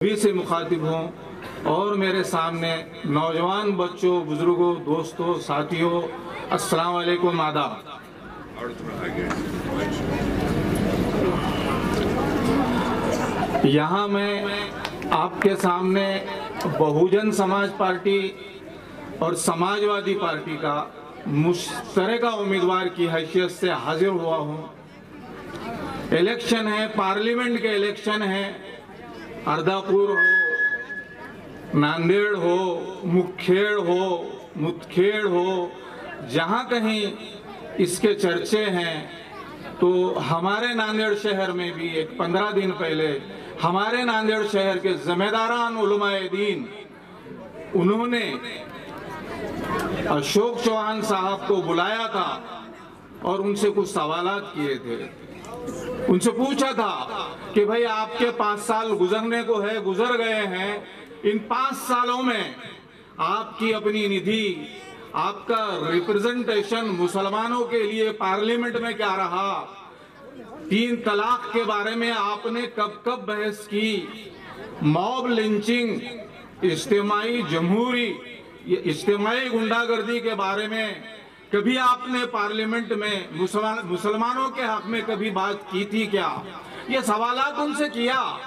भी से मुखातिब हूँ और मेरे सामने नौजवान बच्चों, बुजुर्गों, दोस्तों, साथियों, अस्सलाम वालेकुम, आदाब। यहाँ मैं आपके सामने बहुजन समाज पार्टी और समाजवादी पार्टी का मुश्तरका उम्मीदवार की हैसियत से हाजिर हुआ हूँ। इलेक्शन है, पार्लियामेंट के इलेक्शन है। अर्दापुर हो, नांदेड़ हो, मुदखेड़ हो, जहाँ कहीं इसके चर्चे हैं, तो हमारे नांदेड़ शहर में भी एक 15 दिन पहले हमारे नांदेड़ शहर के ज़िम्मेदारान उलमाए दीन, उन्होंने अशोक चौहान साहब को बुलाया था और उनसे कुछ सवालात किए थे। उनसे पूछा था कि भाई आपके 5 साल गुजरने को है, गुजर गए हैं, इन 5 सालों में आपकी अपनी निधि, आपका रिप्रेजेंटेशन मुसलमानों के लिए पार्लियामेंट में क्या रहा, 3 तलाक के बारे में आपने कब कब बहस की, मॉब लिंचिंग, इज्तिमाई जमहूरी, इज्तिमाई गुंडागर्दी के बारे में कभी आपने पार्लियामेंट में मुसलमानों के हक में कभी बात की थी क्या? ये सवालात उनसे किया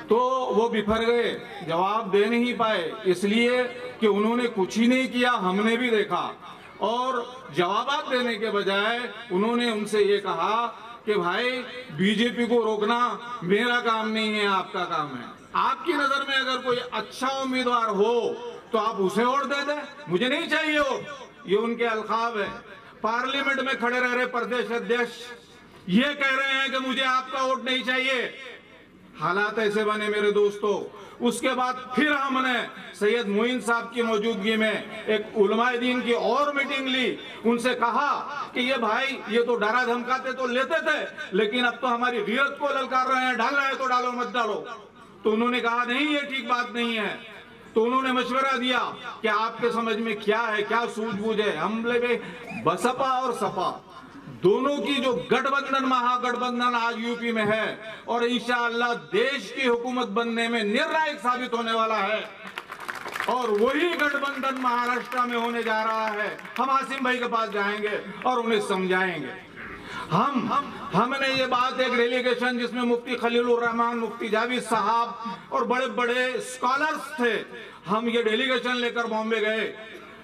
तो वो बिफर गए, जवाब दे नहीं पाए, इसलिए कि उन्होंने कुछ ही नहीं किया, हमने भी देखा। और जवाब देने के बजाय उन्होंने उनसे ये कहा कि भाई बीजेपी को रोकना मेरा काम नहीं है, आपका काम है। आपकी नजर में अगर कोई अच्छा उम्मीदवार हो तो आप उसे वोट दे दें, मुझे नहीं चाहिए वोट। ये उनके अलखाब है। पार्लियामेंट में खड़े रह रहे प्रदेश अध्यक्ष ये कह रहे हैं कि मुझे आपका वोट नहीं चाहिए। हालात ऐसे बने मेरे दोस्तों। उसके बाद फिर हमने सैयद मोइन साहब की मौजूदगी में एक उलमाए दीन की और मीटिंग ली। उनसे कहा कि ये भाई, ये तो डरा धमकाते तो लेते थे, लेकिन अब तो हमारी गिरत को ललकार रहे हैं, डालना है तो डालो, मत डालो। तो उन्होंने कहा नहीं, ये ठीक बात नहीं है। तो उन्होंने मशवरा दिया कि आपके समझ में क्या है, क्या सूझबूझ है। हम लोग बसपा और सपा दोनों की जो गठबंधन, महागठबंधन आज यूपी में है और इंशाअल्लाह देश की हुकूमत बनने में निर्णायक साबित होने वाला है, और वही गठबंधन महाराष्ट्र में होने जा रहा है। हम आसिम भाई के पास जाएंगे और उन्हें समझाएंगे। हमने ये बात, एक डेलीगेशन जिसमें मुफ्ती खलीलुर रहमान, मुफ्ती जावेद साहब और बड़े बड़े स्कॉलर्स थे, हम ये डेलीगेशन लेकर बॉम्बे गए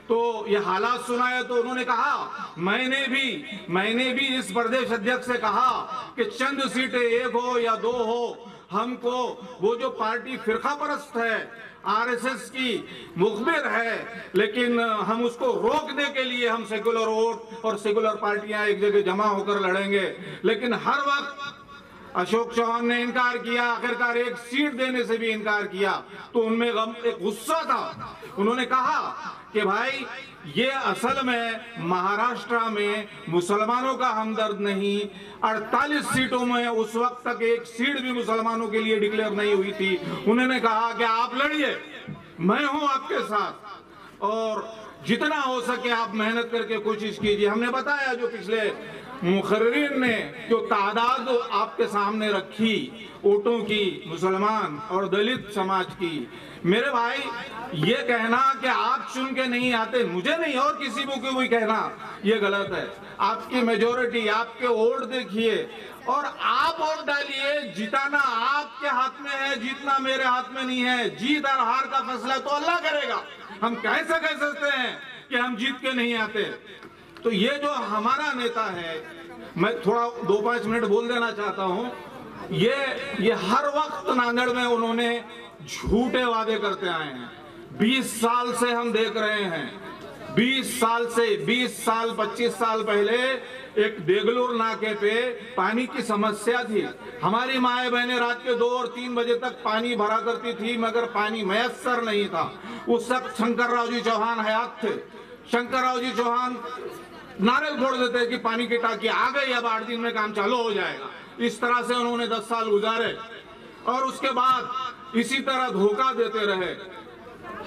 तो ये हालात सुनाए। तो उन्होंने कहा मैंने भी इस प्रदेश अध्यक्ष से कहा कि चंद सीटें 1 हो या 2 हो, हमको वो जो पार्टी फिरका परस्त है, आरएसएस की मुखबिर है, लेकिन हम उसको रोकने के लिए हम सेकुलर वोट और सेकुलर पार्टियां एक जगह जमा होकर लड़ेंगे। लेकिन हर वक्त अशोक चौहान ने इनकार किया, आखिरकार एक सीट देने से भी इनकार किया। तो उनमें एक गुस्सा था। उन्होंने कहा कि भाई ये असल में महाराष्ट्र में मुसलमानों का हमदर्द नहीं, 48 सीटों में उस वक्त तक एक सीट भी मुसलमानों के लिए डिक्लेयर नहीं हुई थी। उन्होंने कहा कि आप लड़िए, मैं हूं आपके साथ, और जितना हो सके आप मेहनत करके कोशिश कीजिए। हमने बताया जो पिछले मुखर्रीन ने जो तादाद आपके सामने रखी वोटों की, मुसलमान और दलित समाज की, मेरे भाई ये कहना कि आप चुन के नहीं आते, मुझे नहीं और किसी को कोई कहना, ये गलत है। आपकी मेजोरिटी, आपके वोट देखिए और आप वोट डालिए। जिताना आपके हाथ में है, जीतना मेरे हाथ में नहीं है। जीत और हार का फैसला तो अल्लाह करेगा। हम कैसे कह सकते हैं कि हम जीत के नहीं आते? तो ये जो हमारा नेता है, मैं थोड़ा 2-5 मिनट बोल देना चाहता हूँ। ये हर वक्त नांदेड़ में उन्होंने झूठे वादे करते आए हैं। 20 साल से हम देख रहे हैं। 20 साल से 25 साल पहले एक देगलूर नाके पे पानी की समस्या थी। हमारी माए बहनें रात के 2 और 3 बजे तक पानी भरा करती थी, मगर पानी मयस्सर नहीं था। उस वक्त शंकरराव जी चौहान हयात थे। शंकरराव जी चौहान नारे फोड़ देते कि पानी की टाकी आ गई, अब 8 दिन में काम चालू हो जाएगा। इस तरह से उन्होंने 10 साल गुजारे और उसके बाद इसी तरह धोखा देते रहे।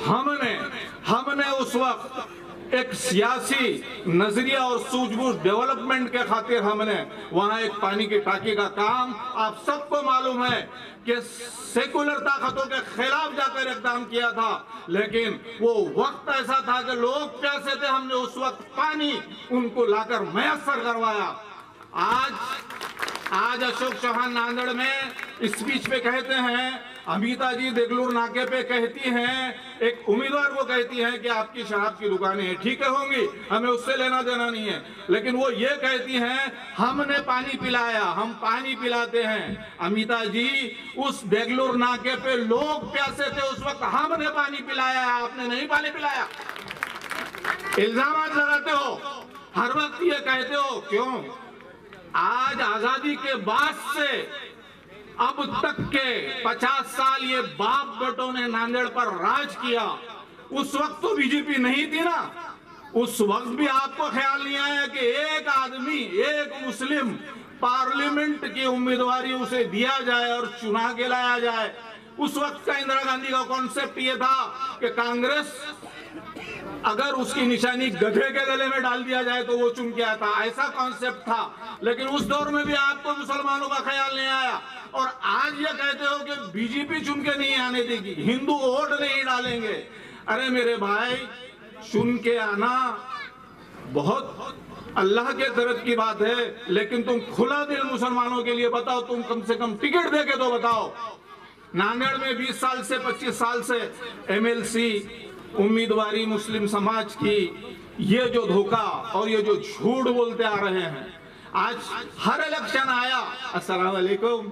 हमने उस वक्त एक सियासी नजरिया और सूझबूझ डेवलपमेंट के खातिर हमने वहां एक पानी की टाकी का काम, आप सबको मालूम है कि सेकुलर ताकतों के खिलाफ जाकर इकदाम किया था, लेकिन वो वक्त ऐसा था कि लोग प्यासे थे, हमने उस वक्त पानी उनको लाकर मैसर करवाया। आज अशोक चौहान नांदेड़ में स्पीच पे कहते हैं, अमिता जी देगलूर नाके पे कहती हैं, एक उम्मीदवार को कहती हैं कि आपकी शराब की दुकानें हैं, ठीक है होंगी, हमें उससे लेना देना नहीं है, लेकिन वो ये कहती हैं हमने पानी पिलाया, हम पानी पिलाते हैं। अमिता जी, उस देगलूर नाके पे लोग प्यासे थे उस वक्त, हमने पानी पिलाया, आपने नहीं पानी पिलाया। इल्जाम लगाते हो, हर वक्त ये कहते हो, क्यों? आज आजादी के बाद से अब तक के 50 साल ये बाप बेटों ने नांदेड़ पर राज किया। उस वक्त तो बीजेपी नहीं थी ना, उस वक्त भी आपको ख्याल नहीं आया कि एक आदमी, एक मुस्लिम पार्लियामेंट की उम्मीदवारी उसे दिया जाए और चुना के लाया जाए। उस वक्त का इंदिरा गांधी का कॉन्सेप्ट ये था कि कांग्रेस अगर उसकी निशानी गधे के गले में डाल दिया जाए तो वो चुन के आता, ऐसा कॉन्सेप्ट था। लेकिन उस दौर में भी आपको मुसलमानों का ख्याल नहीं आया, और आज ये कहते हो कि बीजेपी चुन के नहीं आने देगी, हिंदू वोट नहीं डालेंगे। अरे मेरे भाई, चुन के आना बहुत अल्लाह के तरफ की बात है, लेकिन तुम खुला दिल मुसलमानों के लिए बताओ, तुम कम से कम टिकट दे के तो बताओ। नांदेड़ में 20 साल से 25 साल से एमएलसी उम्मीदवारी मुस्लिम समाज की, ये जो धोखा और ये जो झूठ बोलते आ रहे हैं, आज हर इलेक्शन आया, अस्सलाम वालेकुम,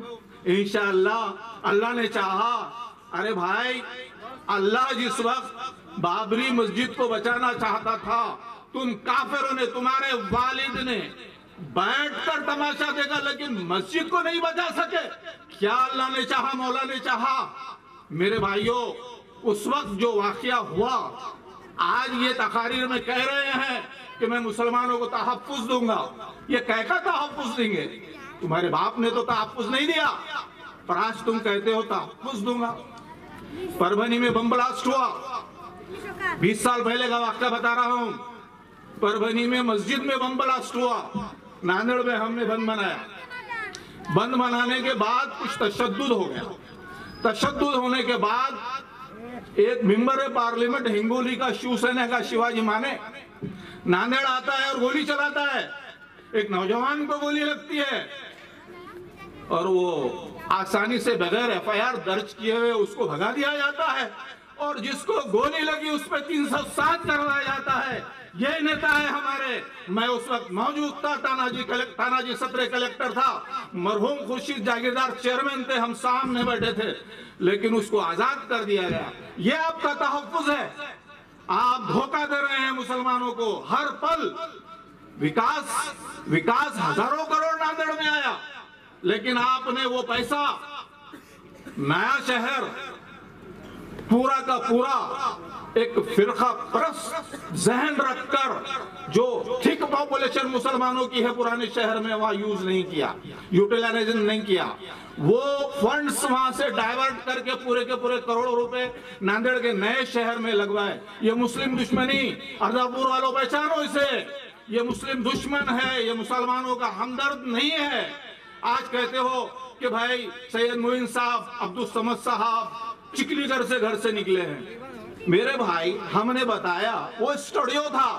इंशाअल्लाह अल्लाह ने चाहा। अरे भाई, अल्लाह जिस वक्त बाबरी मस्जिद को बचाना चाहता था, तुम काफिरों ने, तुम्हारे वालिद ने बैठकर तमाशा देखा, लेकिन मस्जिद को नहीं बचा सके। क्या अल्लाह ने चाहा, मौला ने चाहा? मेरे भाइयों, उस वक्त जो वाकया हुआ, आज ये तकारीर में कह रहे हैं कि मैं मुसलमानों को तहफ्फुज दूंगा। ये कह का तहफ्फुज देंगे? तुम्हारे बाप ने तो तहफ्फुज नहीं दिया, पर आज तुम कहते हो तहफ्फुज दूंगा। परभनी में बम ब्लास्ट हुआ, 20 साल पहले का वाकया बता रहा हूं। परभनी में मस्जिद में बम ब्लास्ट हुआ, नांदेड़ में हमने बंद मनाया। बंद मनाने के बाद कुछ तशद्दुद हो गया। तशद्दुद होने के बाद एक मेंबर पार्लियामेंट हिंगोली का, शिवसेना का, शिवाजी माने, नांदेड़ आता है और गोली चलाता है। एक नौजवान को गोली लगती है और वो आसानी से बगैर एफआईआर दर्ज किए हुए उसको भगा दिया जाता है, और जिसको गोली लगी उस पर 307 करवाया जाता है। ये नेता है हमारे। मैं उस वक्त मौजूद था, तानाजी सत्र कलेक्टर था, मरहूम खुर्शीद जागीरदार चेयरमैन थे, हम सामने बैठे थे, लेकिन उसको आजाद कर दिया गया। ये आपका तहफ्फुज है। आप धोखा दे रहे हैं मुसलमानों को। हर पल विकास हजारों करोड़ नांदेड़ में आया, लेकिन आपने वो पैसा नया शहर पूरा का पूरा एक फिरका परस्त जहन रखकर, जो थिक पॉपुलेशन मुसलमानों की है पुराने शहर में, वहां यूज नहीं किया, यूटिलाइजेशन नहीं किया। वो फंड्स वहां से डाइवर्ट करके पूरे के पूरे करोड़ों रुपए नांदेड़ के नए शहर में लगवाए। ये मुस्लिम दुश्मनी, अर्दापुर वालों पहचानो इसे, ये मुस्लिम दुश्मन है, ये मुसलमानों का हमदर्द नहीं है। आज कहते हो कि भाई सैयद मोइन साहब, अब्दुल समद साहब चिकलीगढ़ से घर से निकले हैं। मेरे भाई, हमने बताया वो स्टूडियो था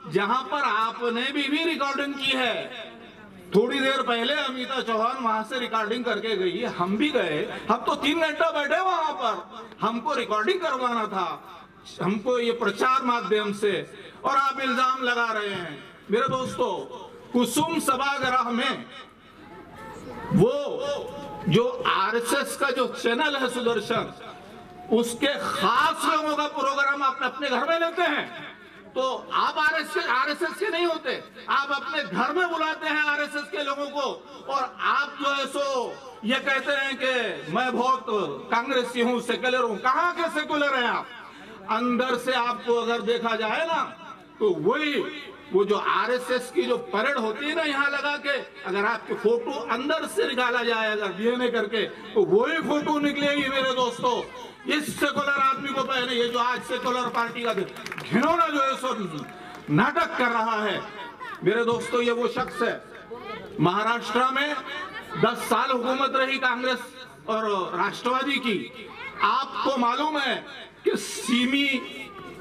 जहां पर आपने भी रिकॉर्डिंग की है। थोड़ी देर पहले अमिता चौहान वहां से रिकॉर्डिंग करके गई, हम भी गए। हम तो 3 घंटा बैठे वहां पर, हमको रिकॉर्डिंग करवाना था, हमको ये प्रचार माध्यम से, और आप इल्जाम लगा रहे हैं। मेरे दोस्तों, कुसुम सभागृह में वो जो आरएसएस का जो चैनल है सुदर्शन, उसके खास लोगों का प्रोग्राम आप अपने घर में लेते हैं, तो आप आरएसएस के नहीं होते, आप अपने घर में बुलाते हैं आरएसएस के लोगों को, और आप जो है सो ये कहते हैं कि मैं बहुत कांग्रेसी हूं, सेकुलर हूं। कहां के सेकुलर हैं आप? अंदर से आपको अगर देखा जाए ना, तो वो जो आरएसएस की जो परेड होती है ना यहाँ लगा के, अगर आपकी फोटो अंदर से निकाला जाए अगर डीएनए करके, तो वही फोटो निकलेगी मेरे दोस्तों। इस सेकुलर आदमी को पहले, ये जो आज सेकुलर पार्टी का घिनौना जो है सो नाटक कर रहा है। मेरे दोस्तों, ये वो शख्स है, महाराष्ट्र में 10 साल हुकूमत रही कांग्रेस और राष्ट्रवादी की। आपको मालूम है कि सिमी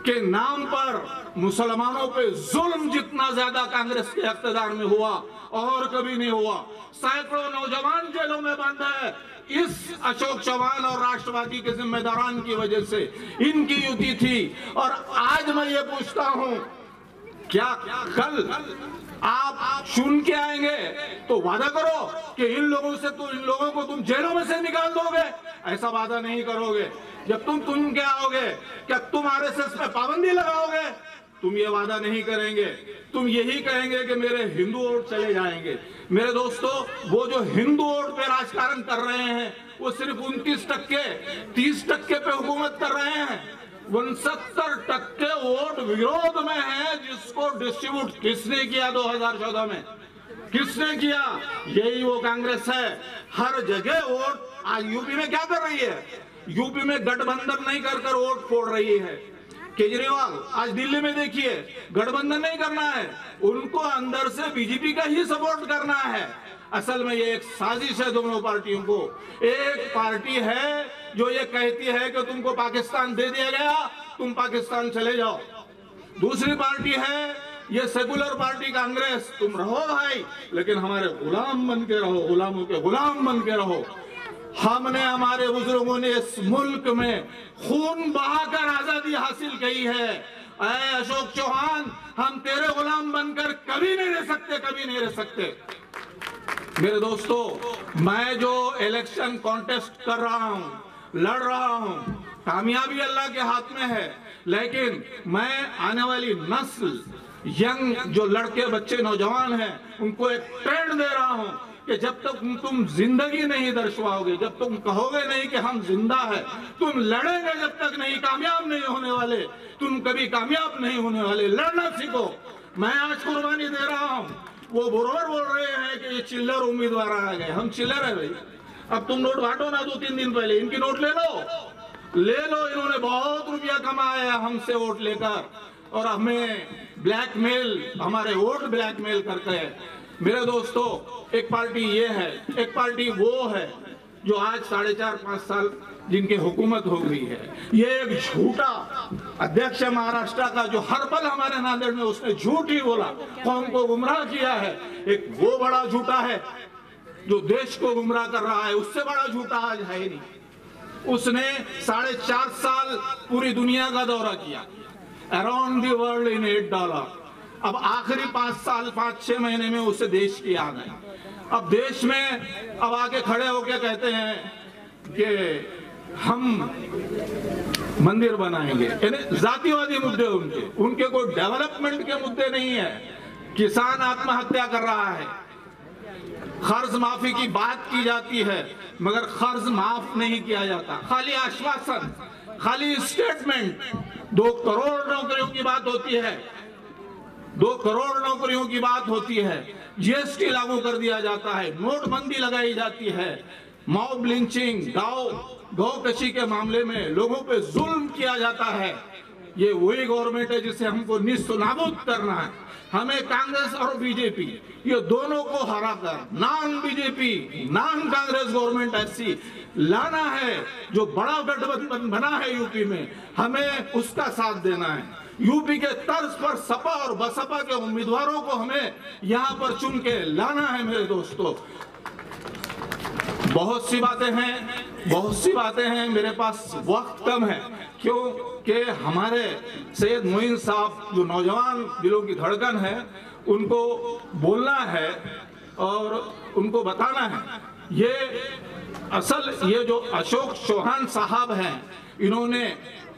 के नाम पर मुसलमानों पे जुल्म जितना ज्यादा कांग्रेस के इख्तिदार में हुआ और कभी नहीं हुआ। सैकड़ों नौजवान जेलों में बंद है इस अशोक चौहान और राष्ट्रवादी के जिम्मेदारान की वजह से। इनकी युति थी। और आज मैं ये पूछता हूं, क्या कल आप चुन के आएंगे तो वादा करो कि इन लोगों को तुम जेलों में से निकाल दोगे? ऐसा वादा नहीं करोगे। जब तुम चुन के आओगे, क्या तुम आरएसएस पे पाबंदी लगाओगे? तुम ये वादा नहीं करेंगे। तुम यही कहेंगे कि मेरे हिंदू वोट चले जाएंगे। मेरे दोस्तों, वो जो हिंदू वोट पे राजकारण कर रहे हैं, वो सिर्फ 29%, 30% पे हुकूमत कर रहे हैं। 69% वोट विरोध में है, जिसको डिस्ट्रीब्यूट किसने किया 2014 में? किसने किया? यही वो कांग्रेस है। हर जगह वोट। आज यूपी में क्या कर रही है? यूपी में गठबंधन नहीं कर वोट फोड़ रही है। केजरीवाल आज दिल्ली में देखिए, गठबंधन नहीं करना है, उनको अंदर से बीजेपी का ही सपोर्ट करना है। असल में ये एक साजिश है दोनों पार्टियों को। एक पार्टी है जो ये कहती है कि तुमको पाकिस्तान दे दिया गया, तुम पाकिस्तान चले जाओ। दूसरी पार्टी है ये सेकुलर पार्टी कांग्रेस, तुम रहो भाई, लेकिन हमारे गुलाम बन के रहो, गुलामों के गुलाम बन के रहो। हमने, हमारे बुजुर्गों ने इस मुल्क में खून बहाकर आजादी हासिल की है। ऐ अशोक चौहान, हम तेरे गुलाम बनकर कभी नहीं रह सकते, कभी नहीं रह सकते। मेरे दोस्तों, मैं जो इलेक्शन कॉन्टेस्ट कर रहा हूं, लड़ रहा हूं, कामयाबी अल्लाह के हाथ में है, लेकिन मैं आने वाली नस्ल, यंग जो लड़के बच्चे नौजवान हैं, उनको एक ट्रेंड दे रहा हूं कि जब तक तुम जिंदगी नहीं दर्शवाओगे, जब तुम कहोगे नहीं कि हम जिंदा है, तुम लड़ेंगे जब तक नहीं, कामयाब नहीं होने वाले। तुम कभी कामयाब नहीं होने वाले। लड़ना सीखो। मैं आज कुर्बानी दे रहा हूं। वो बरोबर बोल रहे हैं कि ये चिल्लर उम्मीदवार आ गए। हम चिल्लर है भाई। अब तुम नोट बांटो ना, 2-3 दिन पहले इनकी नोट ले लो। इन्होंने बहुत रुपया कमाया हमसे वोट लेकर, और हमें ब्लैकमेल, हमारे वोट ब्लैकमेल करते हैं। मेरे दोस्तों, एक पार्टी ये है, एक पार्टी वो है जो आज 4.5-5 साल जिनकी हुकूमत हो गई है। ये एक झूठा अध्यक्ष है महाराष्ट्र का, जो हर पल हमारे नांदेड़ में उसने झूठ ही बोला, कौम को गुमराह किया है। एक वो बड़ा झूठा है जो देश को गुमराह कर रहा है, उससे बड़ा झूठा आज है नहीं। उसने 4.5 साल पूरी दुनिया का दौरा किया, अराउंड द वर्ल्ड इन $8। अब आखिरी 5 साल 5-6 महीने में उसे देश की याद है। अब देश में अब आके खड़े होकर कहते हैं कि हम मंदिर बनाएंगे। यानी जातिवादी मुद्दे उनके कोई डेवलपमेंट के मुद्दे नहीं है। किसान आत्महत्या कर रहा है, कर्ज माफी की बात की जाती है, मगर कर्ज माफ नहीं किया जाता। खाली आश्वासन, खाली स्टेटमेंट। 2 करोड़ नौकरियों की बात होती है, 2 करोड़ नौकरियों की बात होती है। जीएसटी लागू कर दिया जाता है, नोटबंदी लगाई जाती है, मॉब लिंचिंग, गौ-कशी के मामले में लोगों पे जुल्म किया जाता है। ये वही गवर्नमेंट है जिसे हमको निस्तनाबूद करना है। हमें कांग्रेस और बीजेपी, ये दोनों को हराकर non BJP, non Congress government ऐसी लाना है। जो बड़ा गठबंधन बना है यूपी में, हमें उसका साथ देना है। यूपी के तर्ज पर सपा और बसपा के उम्मीदवारों को हमें यहाँ पर चुन के लाना है। मेरे दोस्तों, बहुत सी बातें हैं, मेरे पास वक्त कम है, क्योंकि हमारे सैयद मोइन साहब जो नौजवान दिलों की धड़कन है, उनको बोलना है और उनको बताना है। ये जो अशोक चौहान साहब हैं, इन्होंने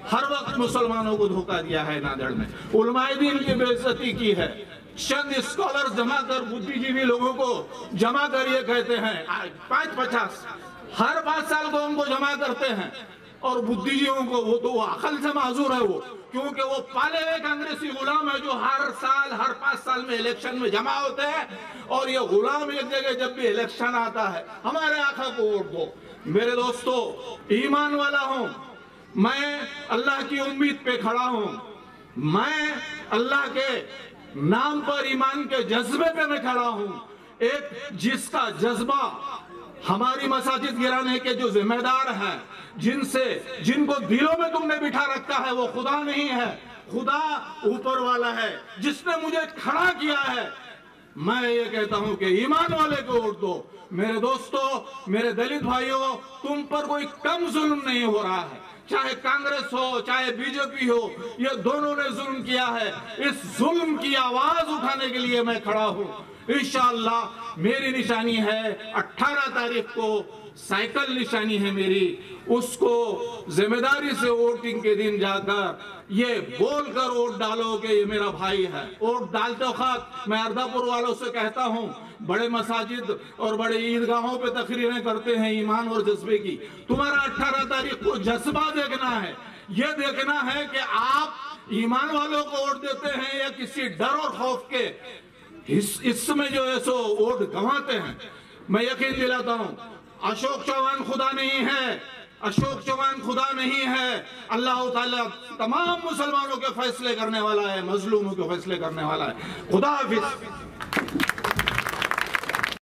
हर वक्त मुसलमानों को धोखा दिया है। नांदेड़ में उलमाए दीन की बेइज्जती की है। चंद स्कॉलर जमा कर, बुद्धिजीवी लोगों को जमा कर, ये कहते हैं 5-50 हर 5 साल को उनको जमा करते हैं। और बुद्धिजीवियों को, वो तो अकल से माजूर है वो, क्योंकि वो पाले हुए कांग्रेसी गुलाम है जो हर साल, हर 5 साल में इलेक्शन में जमा होते हैं। और ये गुलाम एक जगह जब भी इलेक्शन आता है, हमारे आका को वोट दो। मेरे दोस्तों, ईमान वाला हूं मैं, अल्लाह की उम्मीद पे खड़ा हूं मैं। अल्लाह के नाम पर ईमान के जज्बे पे मैं खड़ा हूं। एक जिसका जज्बा हमारी मसाजिद गिराने के जो जिम्मेदार हैं, जिनको दिलों में तुमने बिठा रखा है, वो खुदा नहीं है, खुदा ऊपर वाला है जिसने मुझे खड़ा किया है। मैं ये कहता हूं कि ईमान वाले को वोट दो। मेरे दोस्तों, मेरे दलित भाइयों, तुम पर कोई कम जुल्म नहीं हो रहा है। चाहे कांग्रेस हो चाहे बीजेपी हो, ये दोनों ने जुल्म किया है। इस जुल्म की आवाज उठाने के लिए मैं खड़ा हूं। इंशाअल्लाह मेरी निशानी है 18 तारीख को साइकिल निशानी है मेरी, उसको जिम्मेदारी से वोटिंग के दिन जाकर ये बोलकर वोट डालो कि ये मेरा भाई है। वोट डालते वक्त मैं अर्दापुर वालों से कहता हूं, बड़े मसाजिद और बड़े ईदगाहों पे तकरीरें करते हैं ईमान और जज्बे की। तुम्हारा 18 तारीख को जज्बा देखना है, ये देखना है कि आप ईमान वालों को वोट देते हैं या किसी डर और खौफ के इसमें जो है सो वोट गंवाते हैं। मैं यकीन दिलाता हूं, अशोक चौहान खुदा नहीं है, अशोक चौहान खुदा नहीं है। अल्लाह ताला तमाम मुसलमानों के फैसले करने वाला है, मजलूमों के फैसले करने वाला है। खुदा हाफिज।